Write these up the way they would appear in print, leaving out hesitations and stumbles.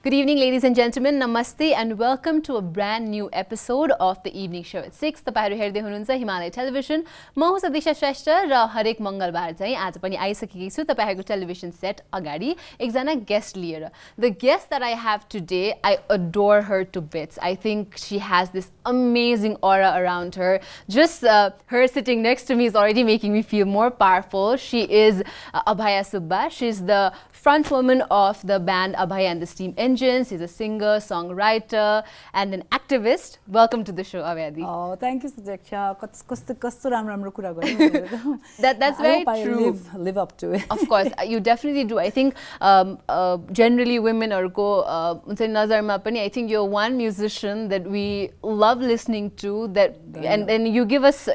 Good evening, ladies and gentlemen. Namaste and welcome to a brand new episode of the evening show at 6. तपाईहरु हेर्दै हुनुहुन्छ Himalaya television. म हुँ सदिशा श्रेष्ठ र हरेक मंगलबार चाहिँ आज पनि आइसकेकी छु तपाईहरुको टेलिभिजन सेट अगाडि एकजना गेस्ट लिएर. The guest that I have today, I adore her to bits. I think she has this amazing aura around her. Just her sitting next to me is already making me feel more powerful. She is Abhaya Subba. She's the front woman of the band Abhaya and the Steam Engines. She's a singer, songwriter, and an activist. Welcome to the show, Abhaya. Oh, thank you, Sujaksha. That's very true. I live up to it. Of course, you definitely do. I think generally women are I think you're one musician that we love listening to. That and you give us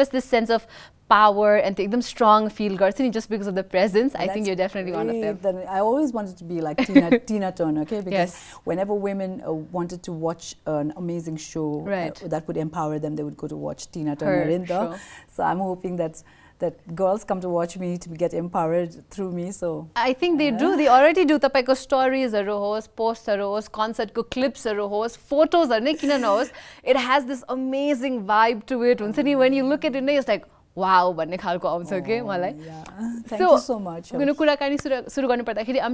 this sense of power and take them strong feel just because of the presence. I think you're definitely one of them. I always wanted to be like Tina Turner, okay? Because whenever women wanted to watch an amazing show that would empower them, they would go to watch Tina Turner. So I'm hoping that girls come to watch me to get empowered through me. So I think they do. They already do. Tapeko stories host, posts host, concert clips host, photos it has this amazing vibe to it. When you look at it, it's like, wow, thank you so much. I'm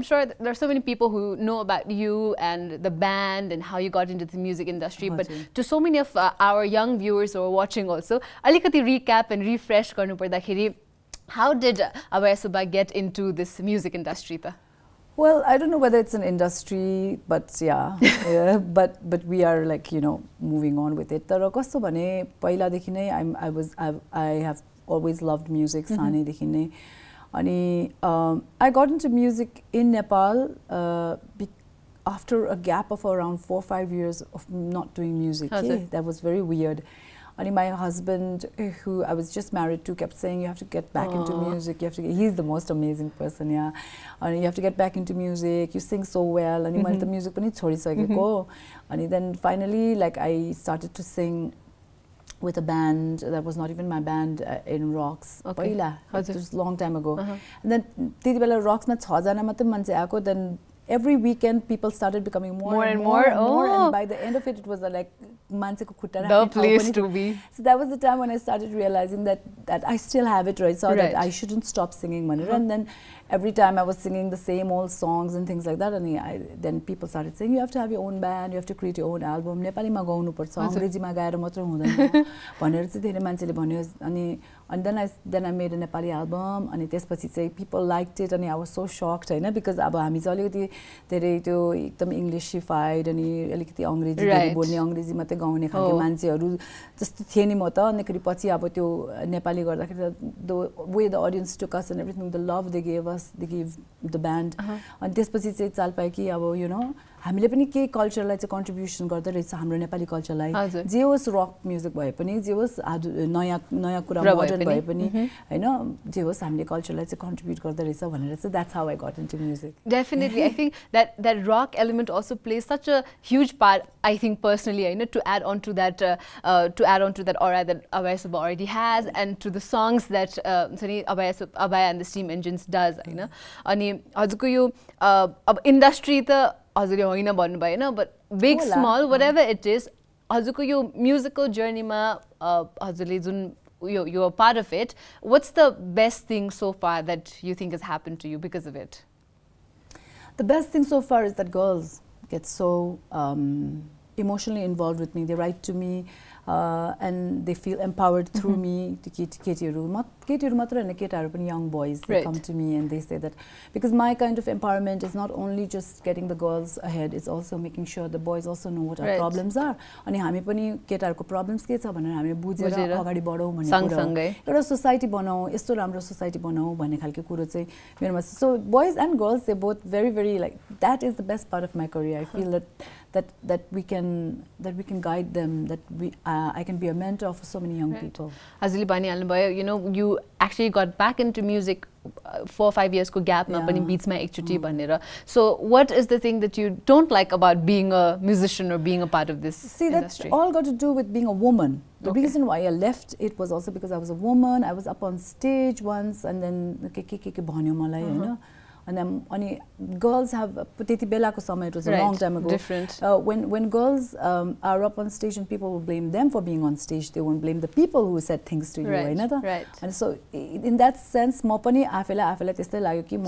sure there are so many people who know about you and the band and how you got into the music industry, but to so many of our young viewers who are watching also, alikati recap and refresh how did Abhaya Subba get into this music industry? Well, I don't know whether it's an industry, but but we are like, moving on with it. I have always loved music. I got into music in Nepal after a gap of around 4 or 5 years of not doing music. That was very weird. And my husband, who I was just married to, kept saying, you have to get back into music. You have to he's the most amazing person, And you have to get back into music. You sing so well. And the music and then finally, like, I started to sing with a band that was not even my band in Rocks. It was a long time ago. And then Rocks then every weekend people started becoming more and more. And by the end of it, it was like the place to be. So that was the time when I started realizing that I still have it, right? So that I shouldn't stop singing. And then every time I was singing the same old songs and things like that, and then people started saying, you have to have your own band, you have to create your own album. And then I made a Nepali album, and people liked it, and I was so shocked, because Englishified and the way the audience took us and everything, the love they gave us, they gave the band. And हामीले पनि के कल्चरलाई चाहिँ contribution गर्दै रहेछ हाम्रो नेपाली कल्चरलाई जे होस् रक म्युजिक भए पनि जे होस् नयाँ कुरा मोडर्न भए पनि हैन जे होस् हामीले कल्चरलाई चाहिँ कन्ट्रिब्युट गर्दै रहेछ भनेर चाहिँ that's how I got into music. Definitely. I think that rock element also plays such a huge part, I think personally, to add on to that aura that Abhaya Subba already has, and to the songs that Abhaya and the Steam Engines does, अनि हजुरको यो अब industry त हजुरले होइन भन्नु भएन, but big small whatever it is, हजुरको यो musical जर्नीमा हजुरले जुन you're a part of it, what's the best thing so far that you think has happened to you because of it? The best thing so far is that girls get so emotionally involved with me. They write to me and they feel empowered through me. Young boys, they come to me and they say that, because my kind of empowerment is not only just getting the girls ahead, it's also making sure the boys also know what our problems are. And हामी पनि केटाहरुको problems के छ भनेर हामी बुझेर अगाडि बढौं भन्ने कुरा एउटा सोसाइटी बनाऊ, यस्तो राम्रो सोसाइटी बनाऊ भन्ने खालको कुरा चाहिँ मेरोमा. So boys and girls, they both very like, that is the best part of my career. I feel that we can guide them, that I can be a mentor for so many young people. You actually got back into music 4 or 5 years ko gap ma pani beats ma ekchoti bhanera. So what is the thing that you don't like about being a musician or being a part of this industry? That's all got to do with being a woman. The reason why I left it was also because I was a woman. I was up on stage once and then bhanyo malai, अनि girls have त्यति बेलाको समय, it was a long time ago. Different. When girls are up on stage and people will blame them for being on stage, they won't blame the people who said things to you, right? And so in that sense, म पनि आफैलाई त्यस्तै लाग्यो कि म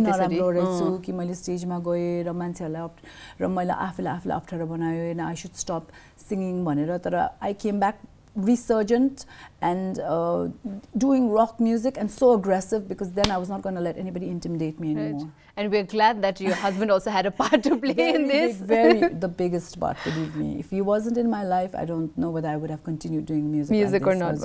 नराम्रो रहेछु कि मैले स्टेजमा गएँ र मान्छेहरूलाई र मैले आफैलाई अप्ठ्यारो बनायो and I should stop singing भनेर. तर I came back resurgent and doing rock music and so aggressive, because then I was not going to let anybody intimidate me anymore. And we're glad that your husband also had a part to play in this. The biggest part, believe me. If he wasn't in my life, I don't know whether I would have continued doing music or not.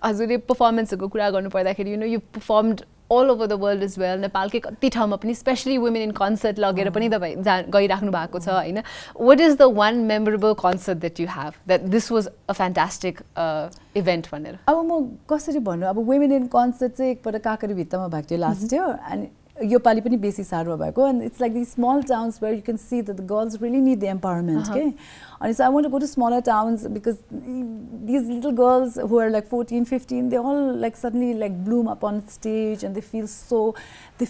Hazurle performance ko kura garnu parदाखेरि, you know, you performed all over the world as well. Nepal ke kati ठाउँमा पनि, especially women in concert लगेर पनि तपाई गइराख्नु भएको छ हैन. What is the one memorable concert that you have that this was a fantastic event भनेर? अब म कसरी भन्नु, अब women in concert चाहिँ एकपल्ट काकरी भित्तामा भएको थियो last year, and यो पालि पनि बेसी साह्रो भएको, and it's like these small towns where you can see that the girls really need the empowerment, okay? And so I want to go to smaller towns because these little girls who are like 14, 15, they all like suddenly like bloom up on stage and they feel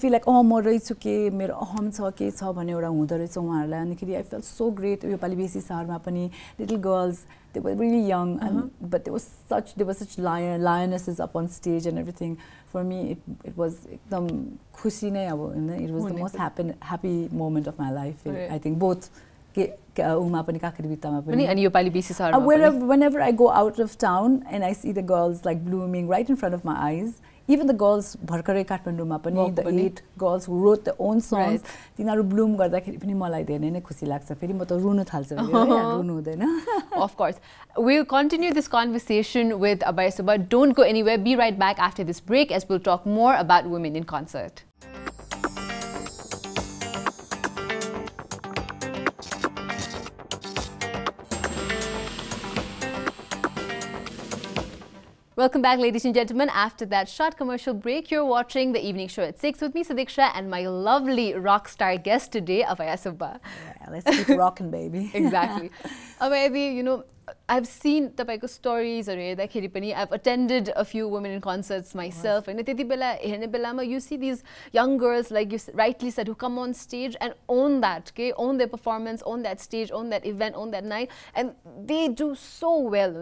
like, oh, म रहेछु के, मेरो अहम छ के छ भन्ने एउटा हुँदो रहेछ उहाँहरूलाई. अनि I felt so great. यो पालि बेसी सहरमा पनि little girls, they were really young, and but there were such lionesses up on stage and everything. For me, it was ekdam khushi नै अब, it was the most happy moment of my life. I think both Uma पनि काकरी भित्तामा पनि अनि यो पालि बेसी सहरमा पनि. Whenever I go out of town and I see the girls like blooming right in front of my eyes, even the girls भर्खरै काठमाडौँमा पनि, the 8 girls who wrote their own songs, तिनीहरू bloom गर्दाखेरि पनि मलाई धेरै नै खुसी लाग्छ. फेरि म त रुनु थाल्छु, रुनु हुँदैन. Of course. We'll continue this conversation with Abhaya Subba. Don't go anywhere. Be right back after this break as we'll talk more about women in concert. Welcome back, ladies and gentlemen. After that short commercial break, you're watching the evening show at 6 with me, Sadiksha, and my lovely rock star guest today, Abhaya Subba. Yeah, let's keep rocking, baby. Exactly. Abhaya, you know, I've seen tapaiko stories हेर्दाखेरि पनि. I've attended a few women in concerts myself, and त्यति बेला हेर्ने बेलामा you see these young girls, like you rightly said, who come on stage and own that, okay, own their performance, own that stage, own that event, own that night, and they do so well.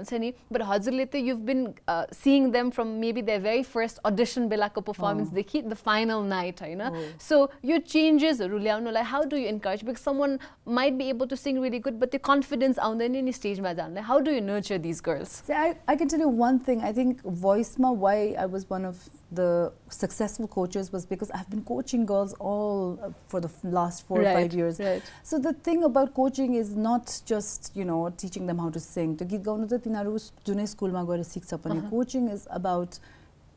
But हजुरले त you've been seeing them from maybe their very first audition बेलाको performance, they hit the final night, Hahn? So your changes ल्याउनुलाई, how do you encourage? Because someone might be able to sing really good, but the confidence आउँदैन नि स्टेजमा जान. How do you nurture these girls? See, I can tell you one thing. I think why I was one of the successful coaches was because I've been coaching girls all for the last 4 or 5 years. Right. So the thing about coaching is not just, you know, teaching them how to sing. Coaching is about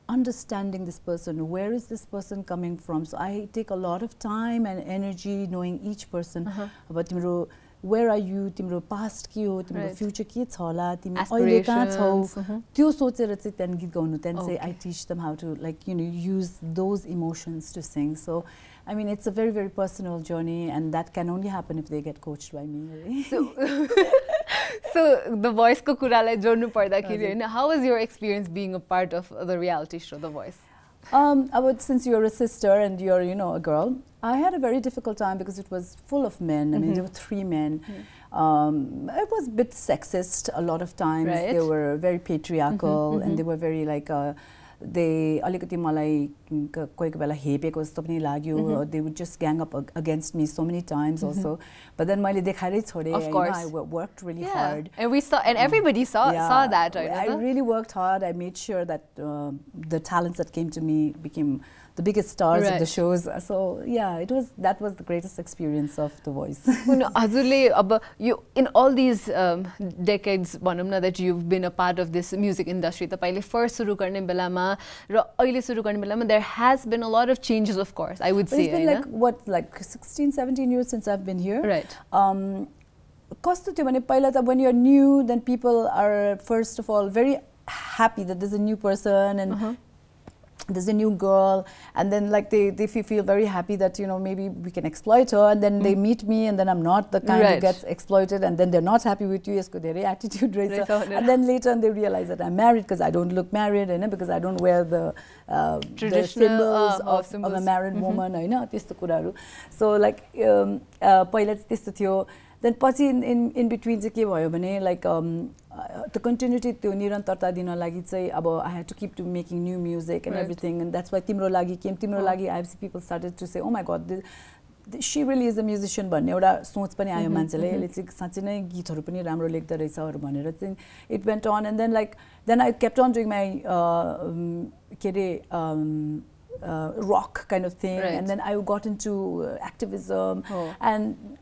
understanding this person. Where is this person coming from? So I take a lot of time and energy knowing each person about where are you, timro past ke ho, timro future ke cha hola, timi अहिले कहाँ छौ, त्यो सोचेर चाहिँ त्यहाँ गीत गाउनु. Then say I teach them how to, like, you know, use those emotions to sing. So I mean, it's a very, very personal journey, and that can only happen if they get coached by me. So the voice ko kuralai jornu parदाखेरि Hahn, how was your experience being a part of the reality show The Voice? Since you're a sister and you're, you know, a girl, I had a very difficult time because it was full of men. I mean, there were 3 men. It was a bit sexist a lot of times. Right. They were very patriarchal, and they were very like, they alikati malai कोही बेला हेपेको जस्तो पनि लाग्यो. They would just gang up against me so many times also. But then मैले देखाएरै छोडे. Of course. I worked really hard. And we saw, and everybody saw that. I really worked hard. I made sure that the talents that came to me became the biggest stars of the shows. So yeah, that was the greatest experience of The Voice. You in all these decades that you've been a part of this music industry, first सुरु गर्ने बेलामा र अहिले सुरु गर्ने बेलामा, there has been a lot of changes, of course, I would say. It's been like 16, 17 years since I've been here. Right. कस्तो थियो भने पहिला त when you're new, then people are first of all very happy that there's a new person, and there's a new girl, and then like they feel very happy that, you know, maybe we can exploit her, and then they meet me, and then I'm not the kind who gets exploited, and then they're not happy with you. Yes, their attitude, and then later on they realize that I'm married because I don't look married, you know, because I don't wear the symbols of a married woman, you know, त्यस्तो कुराहरु. So like पहिला चाहिँ त्यस्तो थियो. Then पछि in between चाहिँ के भयो भने like the continuity त्यो निरन्तरता दिन लागि चाहिँ अब I had to keep making new music and everything, and that's why तिम्रो लागि came. तिम्रो लागि I have seen people started to say, oh my god, she really is a musician भन्ने एउटा सोच पनि आयो मान्छेले. यसले चाहिँ साच्चै नै गीतहरु पनि राम्रो लेख्दै रहेछहरु भनेर चाहिँ it went on, and then I kept on doing my rock kind of thing, and then I got into activism, and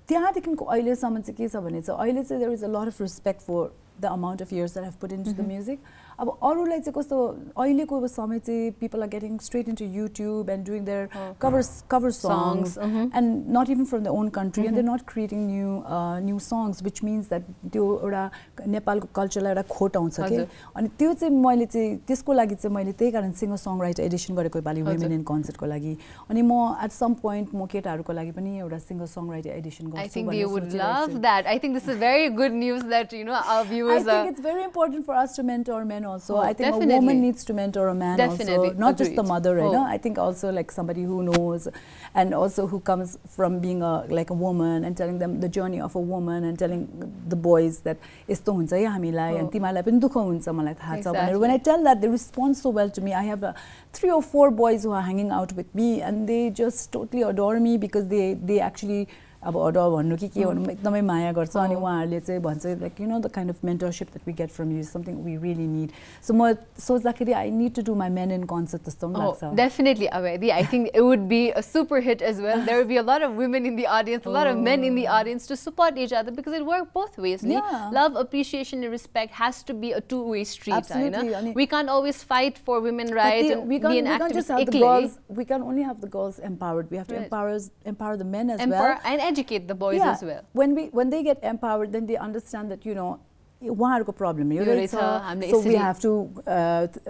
त्यहाँदेखिको अहिलेसम्म चाहिँ के छ भने चाहिँ अहिले चाहिँ there is a lot of respect for the amount of years that I've put into the music. अब अरूलाई चाहिँ कस्तो अहिलेको समय चाहिँ people are getting straight into YouTube and doing their cover songs and not even from their own country, and they're not creating new songs, which means that त्यो एउटा नेपालको कल्चरलाई एउटा खोट आउँछ के. अनि त्यो चाहिँ मैले चाहिँ त्यसको लागि चाहिँ मैले त्यही कारण सिंगर सङराइटर एडिसन गरेको पाली वुमेन इन कन्सर्टको लागि. अनि म at some point म केटाहरुको लागि पनि एउटा सिंगर सङराइटर एडिसन गर्छु. I think they would love that. I think this is very good news that, you know, our viewers I think it's very important for us to mentor men also. I think a woman needs to mentor a man also, not just the mother, you know. I think also like somebody who knows, and also who comes from being like a woman and telling them the journey of a woman, and telling the boys that यस्तो हुन्छ है हामीलाई and तिमीलाई पनि दुःख हुन्छ मलाई थाहा छ भनेर. When I tell that, they respond so well to me. I have 3 or 4 boys who are hanging out with me, and they just totally adore me because they actually अब अडर भन्नु कि के भन्नु एकदमै माया गर्छ. अनि उहाँहरूले चाहिँ भन्छ like, you know, the kind of mentorship that we get from you is something we really need. So म सोच्दाखेरि I need to do my men in concert जस्तो पनि लाग्छ. Definitely, Abhaya. I think it would be a super hit as well. There would be a lot of women in the audience, a lot of men in the audience to support each other, because it works both ways. Love, appreciation and respect has to be a two-way street. Absolutely. We can't always fight for women rights and be an activist. We can only have the girls empowered. We have to empower the men as well. And educate the boys as well. When they get empowered, then they understand that, you know, उहाँहरुको problem so we have to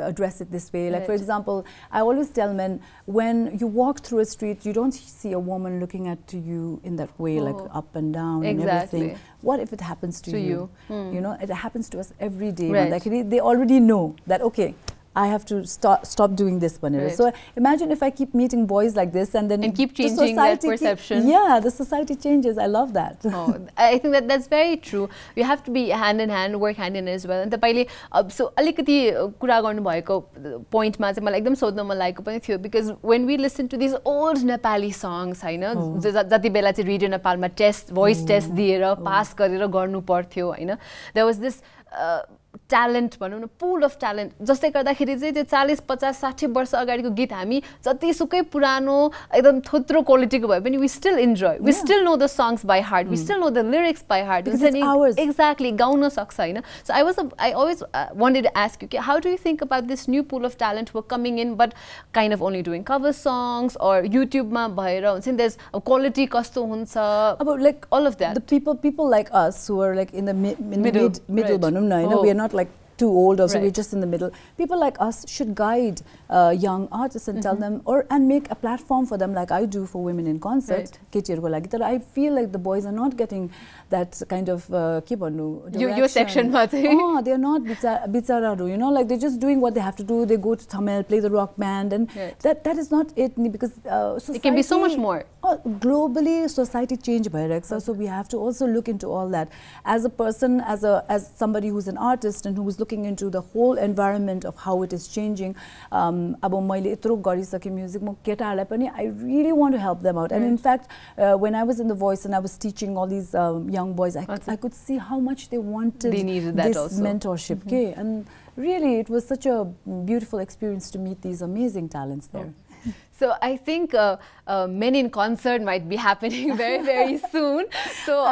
address it this way. Like for example, I always tell men, when you walk through a street, you don't see a woman looking at you in that way, like up and down and everything. What if it happens to you? You know, it happens to us every day. Like they already know that, okay, I have to stop doing this one. So imagine if I keep meeting boys like this, and then keep changing that perception. The society changes. I love that. I think that's very true. You have to be hand in hand, work hand in hand as well. And तपाईले so अलिकति कुरा गर्नु भएको point मा चाहिँ मलाई एकदम सोध्न मन लागेको पनि थियो, because when we listen to these old Nepali songs, हैन, जति बेला चाहिँ रेडियो नेपालमा टेस्ट भोइस टेस्ट दिएर पास गरेर गर्नु पर्थ्यो, हैन, there was this talent, भनौं न, pool of talent, जसले गर्दाखेरि चाहिँ त्यो 40 50 60 वर्ष अगाडिको गीत हामी जतिसुकै पुरानो एकदम थोत्रो क्वालिटीको भए पनि we still enjoy, we still know the songs by heart, we still know the lyrics by heart, because it's ours. Exactly, gown सक्छ, हैन. So I always wanted to ask you, how do you think about this new pool of talent who are coming in but kind of only doing cover songs, or YouTube मा भएर हुन्छ नि, there's a quality कस्तो हुन्छ, about like all of that, the people like us who are like in the middle भनौं न, हैन, we are not like too old, also we're just in the middle. People like us should guide young artists and tell them, and make a platform for them, like I do for women in concert. I feel like the boys are not getting that kind of your section. They're not bichararu, you know, like they're just doing what they have to do. They go to Tamil, play the rock band, and that is not it, because it can be so much more. Globally, society change bhaireko, so we have to also look into all that. As a person, as somebody who's an artist and who's looking into the whole environment of how it is changing, अब मैले यत्रो गरिसके music, म केटाहरुलाई पनि I really want to help them out. And in fact, when I was in The Voice and I was teaching all these young boys, I could see how much they wanted this mentorship. And really, it was such a beautiful experience to meet these amazing talents there. So I think Men in Concert might be happening very, very soon. So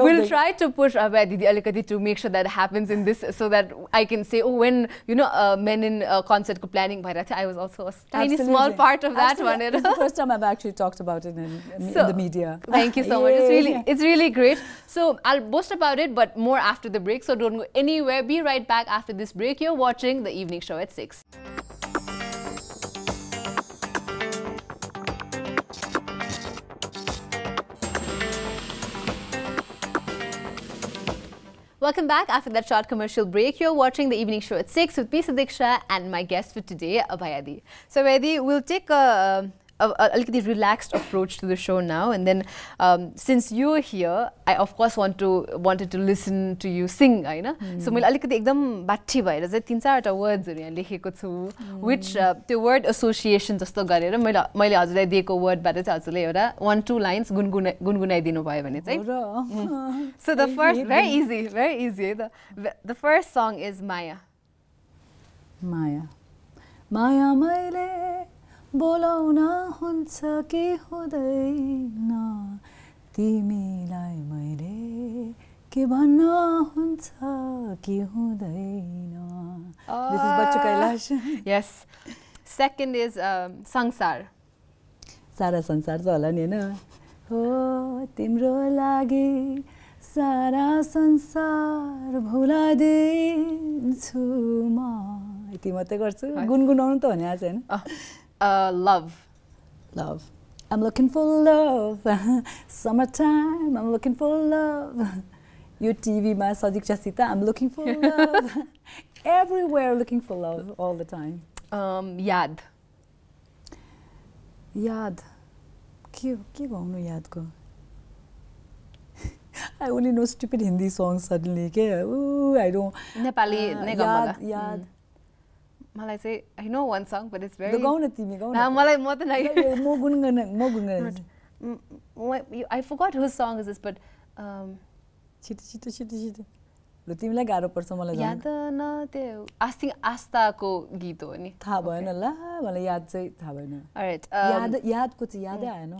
we'll try to push Abhaya Didi alikati to make sure that happens in this, so that I can say, oh, when you know Men in Concert ko planning bhaira tha, I was also a tiny small part of that one. It's the first time I've actually talked about it in the media. Thank you so much. It's really great. So I'll boast about it, but more after the break. So don't go anywhere. Be right back after this break. You're watching The Evening Show at 6. Welcome back after that short commercial break. You're watching the evening show at 6 with me, Sadiksha, and my guest for today, Abhaya Di. So, Abhaya, we'll take a little relaxed approach to the show now, and then since you're here, I of course wanted to listen to you sing, right? So मैले अलिकति एकदम बाठी भएर चाहिँ 3-4 वर्ड्सहरु यहाँ लेखेको छु, which त्यो word association जस्तो गरेर मैले हजुरलाई दिएको wordबाट चाहिँ हजुरले एउटा 1-2 lines गुनगुनाइदिनु भयो भने चाहिँ. So the first, very easy. The first song is Maya. Maya मैले बोलाउन हुन्छ कि हुँदैन तिमीलाई मैले के भन्न हुन्छ कि हुँदैन. This is Bachchu Kailash. Yes. Second is Sangsar. सारा संसार त होला नि हैन. हो तिम्रो लागि सारा संसार भुलाइदिन्छु म. यति मात्रै गर्छु. गुनगुनाउनु त भने आज हैन. Love. I'm looking for love. Summertime, I'm looking for love. You TV ma Sadiksha Sita, I'm looking for love. Everywhere looking for love all the time. Yaad. के गाउनु याद को? I only know stupid Hindi songs suddenly. I don't. Nepali याद. मलाई चाहिँ I know one song, but it's very. Gown तिमी gown. मलाई म त नै. म Gungun. I forgot whose song is this, but छिटो. ल तिमीलाई गाह्रो पर्छ मलाई याद न त्यो आस्थाको गीत हो नि. थाहा भएन ल मलाई याद चाहिँ थाहा भएन. Alright. यादको चाहिँ यादै आएन.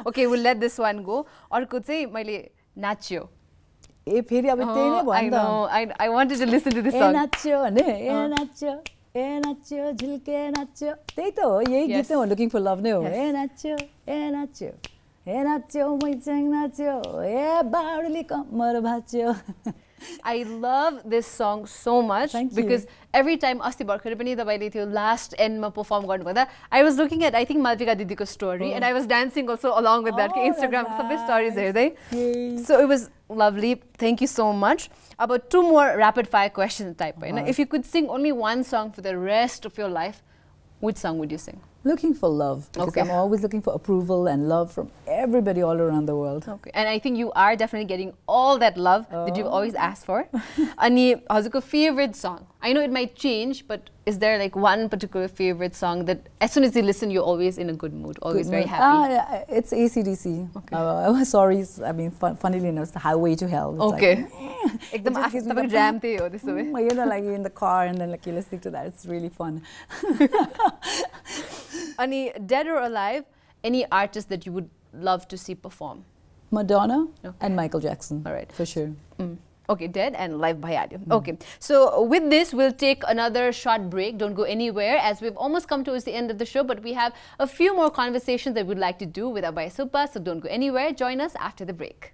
Okay, we'll let this one go. अर्को चाहिँ मैले नाच्यो. ए फेरि अब त्यही नै भयो नि त. I wanted to listen to this song. नाच्यो भने ए नाच्यो झिल्के नाच्यो त्यही त हो यही गीत हो लुकिङ फर लभ नै हो. ए नाच्यो मैचेङ नाच्यो ए बाडुली कम्मर भाच्यो. I love this song so much. Thank because you. every time अस्ति भर्खरै पनि तपाईले त्यो last end मा perform गर्नुभन्दा I was looking at I think Malvika दिदीको story and I was dancing also along with that Instagram सबै stories हेर्दै. So it was lovely. Thank you so much. About 2 more rapid fire question type. If you could sing only one song for the rest of your life, which song would you sing? Looking for love, because I'm always looking for approval and love from everybody all around the world. Okay, and I think you are definitely getting all that love that you've always asked for. Ani हजुरको favorite song? I know it might change, but is there like one particular favorite song that as soon as you listen, you're always in a good mood, always very happy? It's AC/DC. Okay. Sorry, I mean, funnily enough, it's the Highway to Hell. It's okay. It just gives me the jam this way. You know, like in the car and then like you listening to that. It's really fun. Ani, dead or alive, any artist that you would love to see perform? Madonna and Michael Jackson. All right. For sure. Okay, dead and live by Adi. Okay, so with this, we'll take another short break. Don't go anywhere as we've almost come towards the end of the show, but we have a few more conversations that we'd like to do with Abhaya Subba, so don't go anywhere. Join us after the break.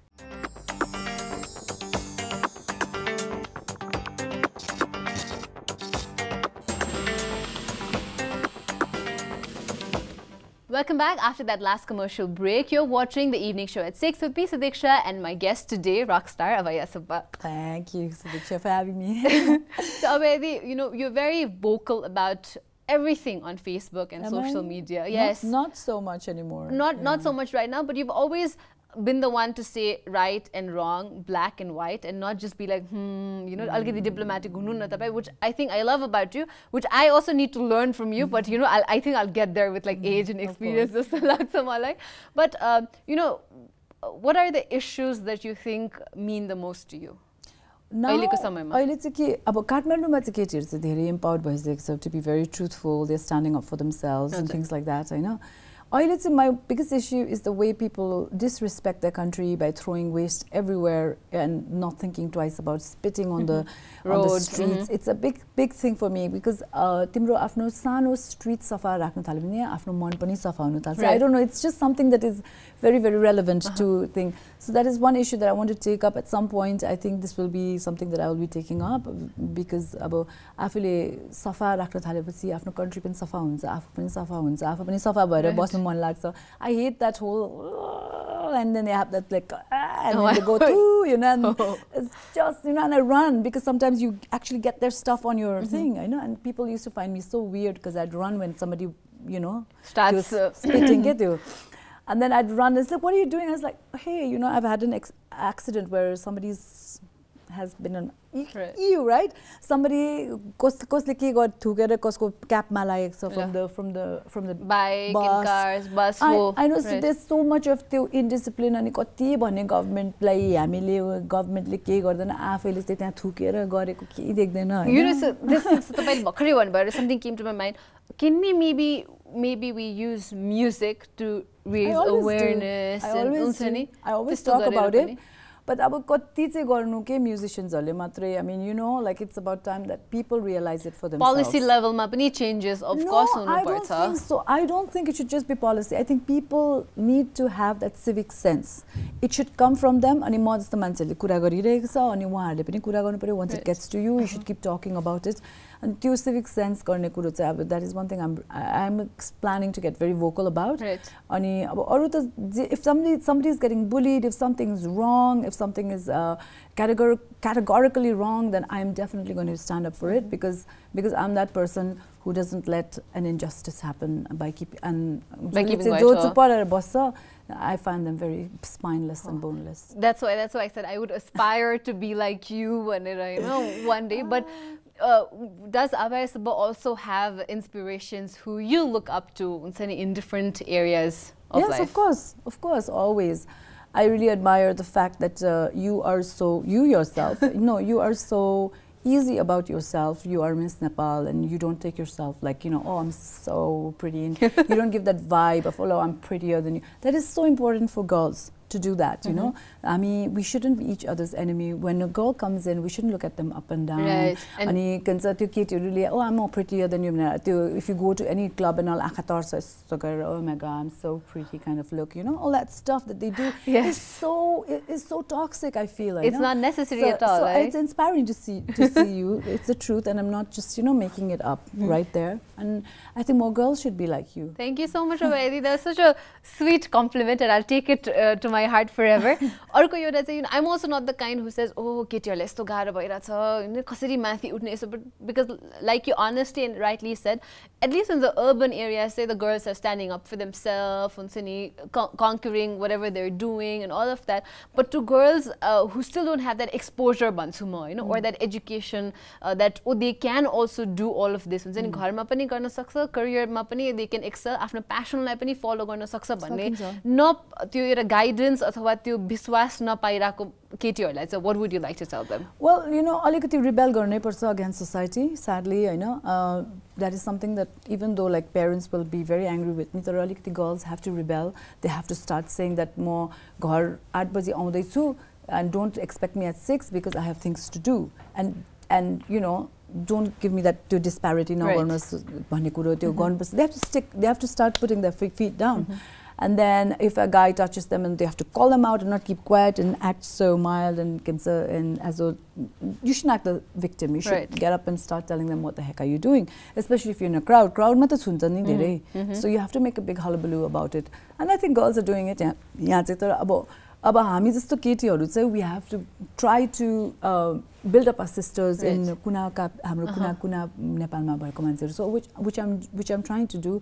Welcome back after that last commercial break. You're watching the evening show at 6 with me, Sadiksha, and my guest today, rockstar Abhaya Subba. Thank you, Sadiksha, for having me. So, Abhaya, you know, you're very vocal about everything on Facebook and social media. Yes. Not so much anymore. Not so much right now, but you've always been the one to say right and wrong, black and white, and not just be like, you know, already diplomatic, which I think I love about you, which I also need to learn from you, but you know, I think I'll get there with like age and experience. But, you know, what are the issues that you think mean the most to you? अहिले चाहिँ के अब काठमाडौँमा चाहिँ केटीहरु चाहिँ धेरै empowered भइसकेको छ to be very truthful, they're standing up for themselves and things like that, हैन. अहिले चाहिँ my biggest issue is the way people disrespect their country by throwing waste everywhere and not thinking twice about spitting on the streets. It's a big thing for me because तिम्रो आफ्नो सानो street सफा राख्न थाल्यो भने आफ्नो मन पनि सफा हुन थाल्छ. I don't know, it's just something that is very relevant to think. So that is one issue that I want to take up at some point. I think this will be something that I will be taking up because अब आफूले सफा राख्न थालेपछि आफ्नो country पनि सफा हुन्छ, आफू पनि सफा हुन्छ, आफू पनि सफा भएर बस्नु मन लाग्छ. I hate that whole and then they have that like, and then they go through, you know, and it's just, you know, and I run because sometimes you actually get their stuff on your thing, you know, and people used to find me so weird because I'd run when somebody, you know, starts spitting at you. And then I'd run, it's like, what are you doing? I was like, hey, you know, I've had an accident where somebody's has been an you right? Somebody cosly got together cosco cap malay so from the bike bus. and cars, bus. I know so there's so much of the indiscipline and kati bhanne government lai हामीले government ले के गर्दैन आफैले चाहिँ त्यहाँ थुकेर गरेको के देख्दैन हैन You know, so this is तपाईले भर्खरै भन्नुभयो something came to my mind. Can we maybe we use music to raise awareness and I always talk about it. But अब कति चाहिँ गर्नु के musiciansहरुले मात्रै I mean you know like it's about time that people realize it for themselves. Policy level मा पनि changes of course हुनु पर्छ. I don't think so. I don't think it should just be policy. I think people need to have that civic sense. It should come from them अनि म जस्तो मान्छेले कुरा गरिरहेको छ अनि उहाँहरुले पनि कुरा गर्नु पर्यो once it gets to you you should keep talking about it. And त्यो civic sense गर्ने कुरो चाहिँ अब that is one thing I'm planning to get very vocal about. अनि अब अरु त if somebody is getting bullied, if something is wrong, if something is categorically wrong, then I'm definitely going to stand up for it because I'm that person who doesn't let an injustice happen by keeping quiet. I find them very spineless and boneless. That's why I said I would aspire to be like you one day. But does Abhaya Subba also have inspirations who you look up to in different areas of life? Yes, of course, always. I really admire the fact that you yourself, you are so easy about yourself. You are Miss Nepal and you don't take yourself like, oh, I'm so pretty. And you don't give that vibe of, oh, I'm prettier than you. That is so important for girls to do that, you know. I mean, we shouldn't be each other's enemy. When a girl comes in, we shouldn't look at them up and down. Right. And really, oh, I'm more prettier than you. If you go to any club and all, oh my God, I'm so pretty kind of look, you know, all that stuff that they do is so toxic, I feel. It's not necessary at all, right? It's inspiring to see you. It's the truth, and I'm not just, making it up right there. And I think more girls should be like you. Thank you so much, Abhaya. That was such a sweet compliment, and I'll take it to my heart forever. I'm also not the kind who says, oh, केटीहरुले यस्तो गाह्रो भइराछ कसरी माथि उठ्ने यसो, but because like you honestly and rightly said, at least in the urban areas, say the girls are standing up for themselves, conquering whatever they're doing and all of that. But to girls who still don't have that exposure, or that education, that they can also do all of this. घरमा पनि गर्न सक्छ, career-मा पनि they can excel, आफ्नो passion-लाई पनि follow गर्न सक्छ भन्ने न त्यो एउटा guidance अथवा त्यो विश्वास नपाइराको केटीहरुलाई चाहिँ what would you like to tell them? Well, अलिकति rebel गर्नै पर्छ against society, sadly, that is something that even though like parents will be very angry with me, तर अलिकति girls have to rebel. They have to start saying that म घर 8 बजे आउँदै छु and don't expect me at 6 because I have things to do. And don't give me that disparity now. They have to start putting their feet down. And then if a guy touches them, and they have to call them out and not keep quiet and act so mild and as though you shouldn't act the victim. You should get up and start telling them what the heck are you doing, especially if you're in a crowd. So you have to make a big hullabaloo about it. And I think girls are doing it. We have to try to build up our sisters in kuna Nepalma bhayeko मान्छेहरु, so which I'm trying to do.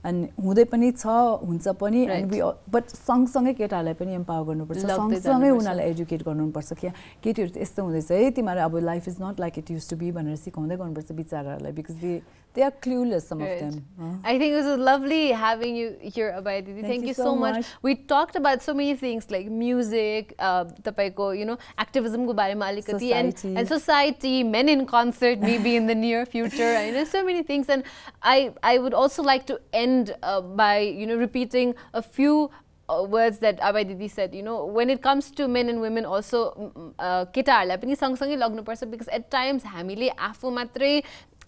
And हुँदै पनि छ हुन्छ पनि, and we but सँगसँगै केटाहरुलाई पनि empower गर्नुपर्छ, सँगसँगै उनीहरुलाई educate गर्नुपर्छ कि केटीहरु त यस्तो हुँदैछ है तिम्रो अब life is not like it used to be भनेर सिकाउँदै गर्नुपर्छ बिचाराहरुलाई, because they are clueless, some of them. I think it was lovely having you here, Abhaya Didi. Thank you so much. We talked about so many things like music, tapayko, activism ko barema alikati, and society, men in concert maybe in the near future. So many things. And I would also like to end by repeating a few words that Abhaya Didi said. When it comes to men and women also, केटाहरुलाई पनि सँगसँगै लाग्नुपर्छ, because at times हामीले आफू मात्रै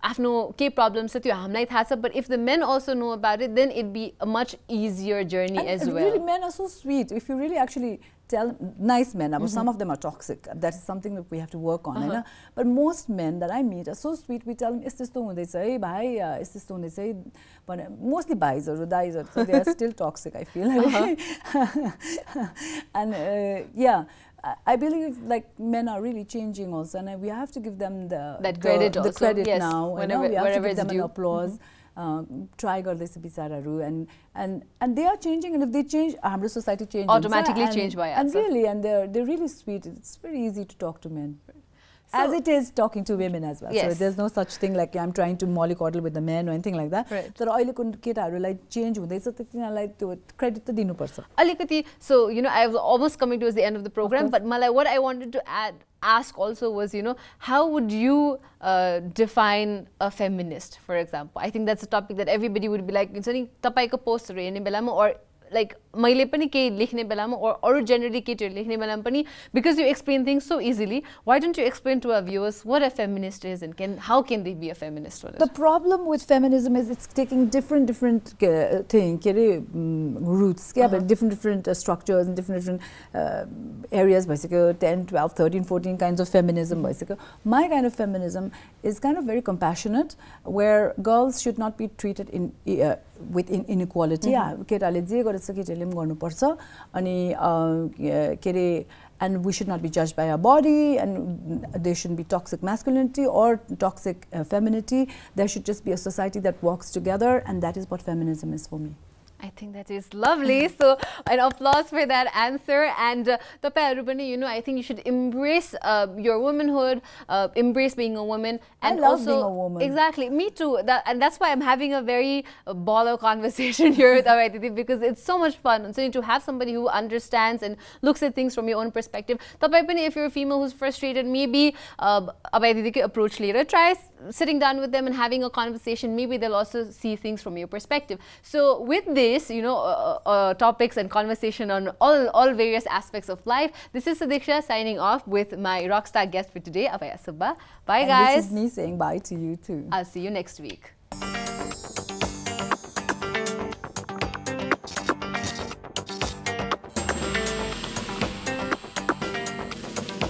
आफ्नो के problems छ त्यो हामीलाई थाहा छ, but if the men also know about it, then it'd be a much easier journey as well. Really, men are so sweet. If you really actually tell nice men, some of them are toxic. That is something that we have to work on. But most men that I meet are so sweet. We tell them, "Is this hey, bhai, is this but mostly boys or guys, so they are still toxic, I feel. And yeah, I believe like men are really changing also, and we have to give them the credit yes, now. Whenever, we have to give them due. an applause. Try gardaisa bicharaharu, and they are changing, and if they change, our society changes automatically change by us. And really, and they're really sweet. It's very easy to talk to men. So, as it is talking to women as well. Yes. So there's no such thing like I'm trying to mollycoddle with the men or anything like that. Right. So अहिलेको केटाहरुलाई change हुँदैछ त तिनीहरुलाई त्यो credit त दिनुपर्छ. अलिकति, so you know, I was almost coming towards the end of the program, but Malai, what I wanted to ask also was, you know, how would you define a feminist, for example? I think that's a topic that everybody would be like, तपाईको post हेर्ने बेलामा, or like मैले पनि केही लेख्ने बेलामा, or generally केटीहरु लेख्ने बेलामा पनि, because you explain things so easily, why don't you explain to our viewers what a feminist is and how can they be a feminist? The problem with feminism is it's taking different roots, different structures and different areas, basically 10, 12, 13, 14 kinds of feminism. Basically, my kind of feminism is kind of very compassionate, where girls should not be treated with inequality. And we should not be judged by our body, and there shouldn't be toxic masculinity or toxic femininity. There should just be a society that works together, and that is what feminism is for me. I think that is lovely. So, an applause for that answer. And you know, I think you should embrace your womanhood, embrace being a woman, and I love also being a woman. Exactly, me too. And that's why I'm having a very baller conversation here with Abhaya, because it's so much fun. So to have somebody who understands and looks at things from your own perspective. If you're a female who's frustrated, maybe Abhaya approach later. Try sitting down with them and having a conversation. Maybe they'll also see things from your perspective. So with this, you know, topics and conversation on all various aspects of life, this is Sadiksha signing off with my rockstar guest for today, Abhaya Subba. Bye, guys. This is me saying bye to you too. I'll see you next week.